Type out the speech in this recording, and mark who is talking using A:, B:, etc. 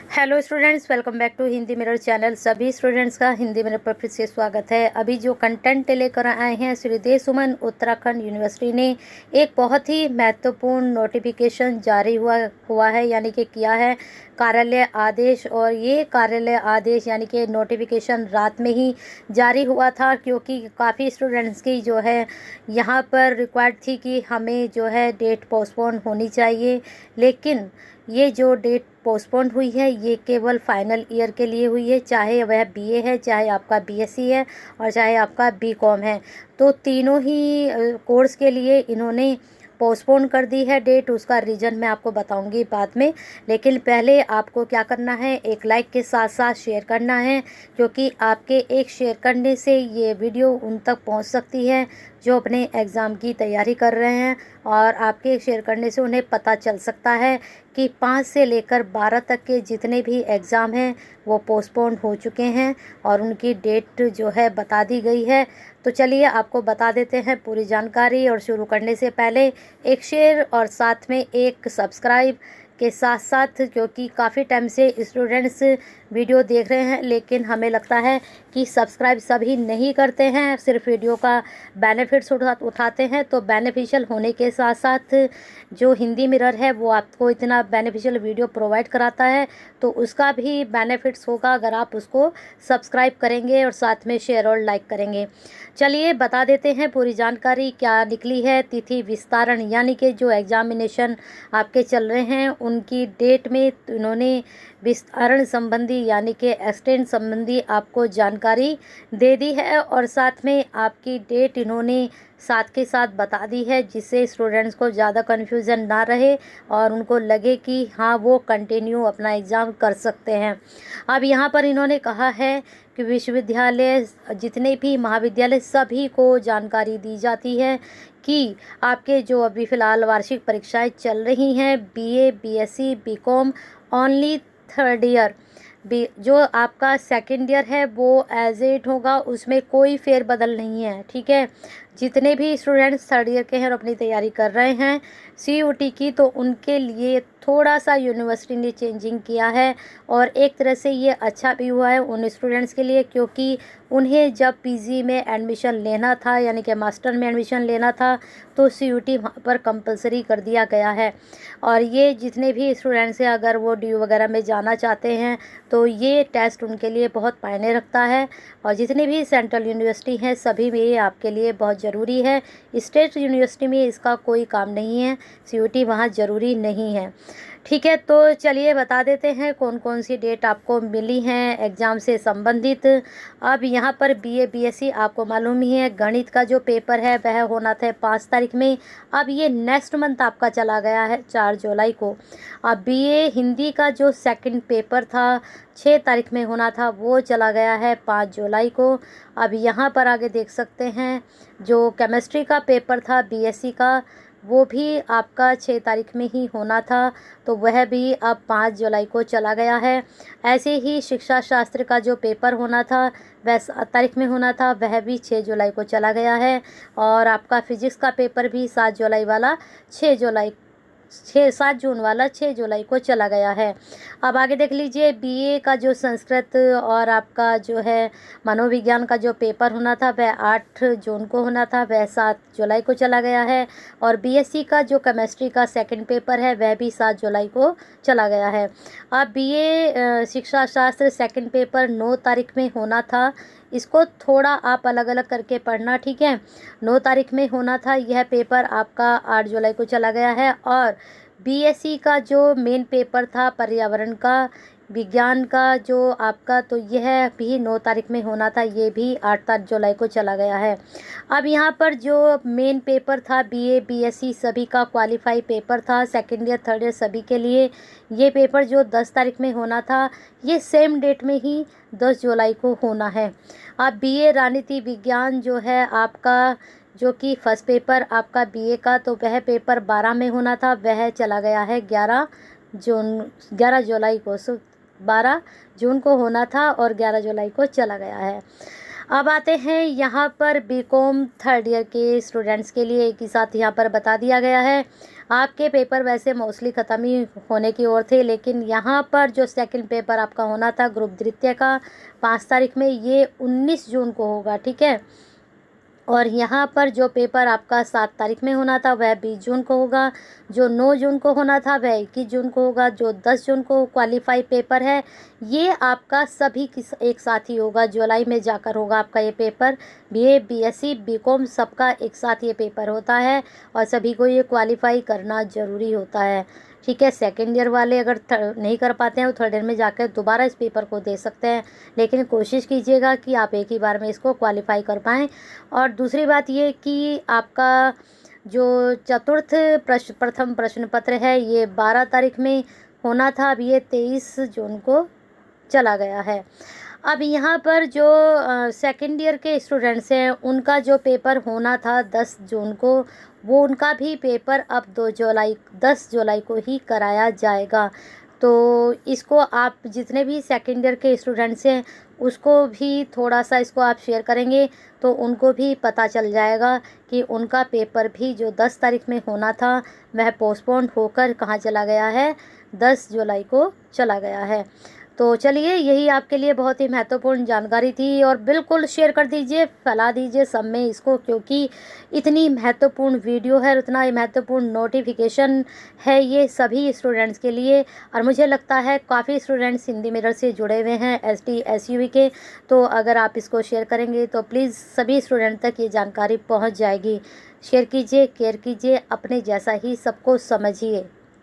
A: Hello students, welcome back to Hindi Mirror channel. सभी students का Hindi mirror पर फिर से स्वागत है। अभी जो कंटेंट लेकर आए हैं, श्री देव सुमन उत्तराखंड यूनिवर्सिटी ने एक बहुत ही महत्वपूर्ण नोटिफिकेशन जारी हुआ है, यानी कि किया है कार्यालय आदेश। और ये कार्यालय आदेश यानी कि नोटिफिकेशन रात में ही जारी हुआ था, क्योंकि काफ़ी स्टूडेंट्स की जो है यहाँ पर रिक्वायर्ड थी कि हमें जो है डेट पोस्टपोन होनी चाहिए। लेकिन ये जो डेट पोस्टपोन्ड हुई है ये केवल फाइनल ईयर के लिए हुई है, चाहे वह बीए है, चाहे आपका बीएससी है और चाहे आपका बीकॉम है। तो तीनों ही कोर्स के लिए इन्होंने पोस्टपोन कर दी है डेट। उसका रीज़न मैं आपको बताऊंगी बाद में। लेकिन पहले आपको क्या करना है, एक लाइक के साथ साथ शेयर करना है, क्योंकि आपके एक शेयर करने से ये वीडियो उन तक पहुंच सकती है जो अपने एग्ज़ाम की तैयारी कर रहे हैं। और आपके शेयर करने से उन्हें पता चल सकता है कि 5 से लेकर 12 तक के जितने भी एग्ज़ाम हैं वो पोस्टपोन हो चुके हैं और उनकी डेट जो है बता दी गई है। तो चलिए आपको बता देते हैं पूरी जानकारी। और शुरू करने से पहले एक शेयर और साथ में एक सब्सक्राइब के साथ साथ, क्योंकि काफ़ी टाइम से स्टूडेंट्स वीडियो देख रहे हैं लेकिन हमें लगता है कि सब्सक्राइब सभी नहीं करते हैं, सिर्फ वीडियो का बेनिफिट्स उठाते हैं। तो बेनिफिशियल होने के साथ साथ जो हिंदी मिरर है वो आपको इतना बेनिफिशियल वीडियो प्रोवाइड कराता है, तो उसका भी बेनिफिट्स होगा अगर आप उसको सब्सक्राइब करेंगे और साथ में शेयर और लाइक करेंगे। चलिए बता देते हैं पूरी जानकारी क्या निकली है। तिथि विस्तारण यानी कि जो एग्जामिनेशन आपके चल रहे हैं उनकी डेट में इन्होंने विस्तारण संबंधी यानी कि एक्सटेंड संबंधी आपको जानकारी दे दी है, और साथ में आपकी डेट इन्होंने साथ के साथ बता दी है, जिससे स्टूडेंट्स को ज़्यादा कन्फ्यूज़न ना रहे और उनको लगे कि हाँ वो कंटिन्यू अपना एग्ज़ाम कर सकते हैं। अब यहाँ पर इन्होंने कहा है कि विश्वविद्यालय जितने भी महाविद्यालय सभी को जानकारी दी जाती है कि आपके जो अभी फ़िलहाल वार्षिक परीक्षाएं चल रही हैं, BA, BSc, BCom only third year, जो आपका सेकंड ईयर है वो एज इट होगा, उसमें कोई फेरबदल नहीं है। ठीक है, जितने भी स्टूडेंट्स थर्ड ईयर के हैं और अपनी तैयारी कर रहे हैं सीयूटी की, तो उनके लिए थोड़ा सा यूनिवर्सिटी ने चेंजिंग किया है। और एक तरह से ये अच्छा भी हुआ है उन स्टूडेंट्स के लिए, क्योंकि उन्हें जब पीजी में एडमिशन लेना था यानी कि मास्टर में एडमिशन लेना था तो सीयूटी वहाँ पर कंपलसरी कर दिया गया है। और ये जितने भी स्टूडेंट्स हैं अगर वो ड्यू वगैरह में जाना चाहते हैं तो ये टेस्ट उनके लिए बहुत मायने रखता है। और जितनी भी सेंट्रल यूनिवर्सिटी हैं सभी में ये आपके लिए बहुत ज़रूरी है। स्टेट यूनिवर्सिटी में इसका कोई काम नहीं है, सीयूटी वहाँ ज़रूरी नहीं है। ठीक है, तो चलिए बता देते हैं कौन कौन सी डेट आपको मिली हैं एग्ज़ाम से संबंधित। अब यहाँ पर बीए बीएससी आपको मालूम ही है, गणित का जो पेपर है वह होना था 5 तारीख में। अब ये नेक्स्ट मंथ आपका चला गया है 4 जुलाई को। अब बीए हिंदी का जो सेकंड पेपर था 6 तारीख में होना था वो चला गया है 5 जुलाई को। अब यहाँ पर आगे देख सकते हैं जो केमिस्ट्री का पेपर था बीएससी का वो भी आपका 6 तारीख में ही होना था, तो वह भी अब 5 जुलाई को चला गया है। ऐसे ही शिक्षा शास्त्र का जो पेपर होना था वह 7 तारीख में होना था, वह भी 6 जुलाई को चला गया है। और आपका फिजिक्स का पेपर भी 7 जुलाई वाला 7 जून वाला 6 जुलाई को चला गया है। अब आगे देख लीजिए, बीए का जो संस्कृत और आपका जो है मनोविज्ञान का जो पेपर होना था वह 8 जून को होना था, वह 7 जुलाई को चला गया है। और बीएससी का जो केमिस्ट्री का सेकंड पेपर है वह भी 7 जुलाई को चला गया है। अब बीए शिक्षा शास्त्र सेकंड पेपर 9 तारीख में होना था, इसको थोड़ा आप अलग अलग करके पढ़ना। ठीक है, 9 तारीख में होना था यह पेपर, आपका 8 जुलाई को चला गया है। और बीएससी का जो मेन पेपर था पर्यावरण का विज्ञान का जो आपका, तो यह भी 9 तारीख में होना था, ये भी 8 जुलाई को चला गया है। अब यहाँ पर जो मेन पेपर था बीए बीएससी सभी का क्वालिफाई पेपर था सेकंड ईयर थर्ड ईयर सभी के लिए, ये पेपर जो 10 तारीख में होना था ये सेम डेट में ही 10 जुलाई को होना है। अब बीए राजनीति विज्ञान जो है आपका, जो कि फर्स्ट पेपर आपका बीए का, तो वह पेपर 12 में होना था, वह चला गया है 11 जुलाई को। 12 जून को होना था और 11 जुलाई को चला गया है। अब आते हैं यहाँ पर बीकॉम थर्ड ईयर के स्टूडेंट्स के लिए एक ही साथ यहाँ पर बता दिया गया है। आपके पेपर वैसे मोस्टली ख़त्म ही होने की ओर थे, लेकिन यहाँ पर जो सेकंड पेपर आपका होना था ग्रुप द्वितीय का 5 तारीख में, ये 19 जून को होगा, ठीक है। और यहाँ पर जो पेपर आपका 7 तारीख में होना था वह 20 जून को होगा, जो 9 जून को होना था वह 21 जून को होगा, जो 10 जून को क्वालिफाई पेपर है ये आपका सभी एक साथ ही होगा, जुलाई में जाकर होगा आपका ये पेपर। बीए, बीएससी, बीकॉम सबका एक साथ ये पेपर होता है और सभी को ये क्वालिफाई करना ज़रूरी होता है, ठीक है। सेकेंड ईयर वाले अगर नहीं कर पाते हैं वो थर्ड ईयर में जाकर दोबारा इस पेपर को दे सकते हैं, लेकिन कोशिश कीजिएगा कि आप एक ही बार में इसको क्वालिफाई कर पाएँ। और दूसरी बात ये कि आपका जो चतुर्थ प्रथम प्रश्न पत्र है ये 12 तारीख में होना था, अब ये 23 जून को चला गया है। अब यहाँ पर जो सेकेंड ईयर के स्टूडेंट्स हैं उनका जो पेपर होना था 10 जून को, वो उनका भी पेपर अब 10 जुलाई को ही कराया जाएगा। तो इसको आप जितने भी सेकेंड ईयर के स्टूडेंट्स हैं उसको भी थोड़ा सा इसको आप शेयर करेंगे तो उनको भी पता चल जाएगा कि उनका पेपर भी जो 10 तारीख में होना था वह पोस्टपोन होकर कहाँ चला गया है, 10 जुलाई को चला गया है। तो चलिए, यही आपके लिए बहुत ही महत्वपूर्ण जानकारी थी और बिल्कुल शेयर कर दीजिए, फैला दीजिए सब में इसको, क्योंकि इतनी महत्वपूर्ण वीडियो है, उतना ही महत्वपूर्ण नोटिफिकेशन है ये सभी स्टूडेंट्स के लिए। और मुझे लगता है काफ़ी स्टूडेंट्स हिंदी मिरर से जुड़े हुए हैं ST SUV के, तो अगर आप इसको शेयर करेंगे तो प्लीज़ सभी स्टूडेंट तक ये जानकारी पहुँच जाएगी। शेयर कीजिए, केयर कीजिए, अपने जैसा ही सबको समझिए।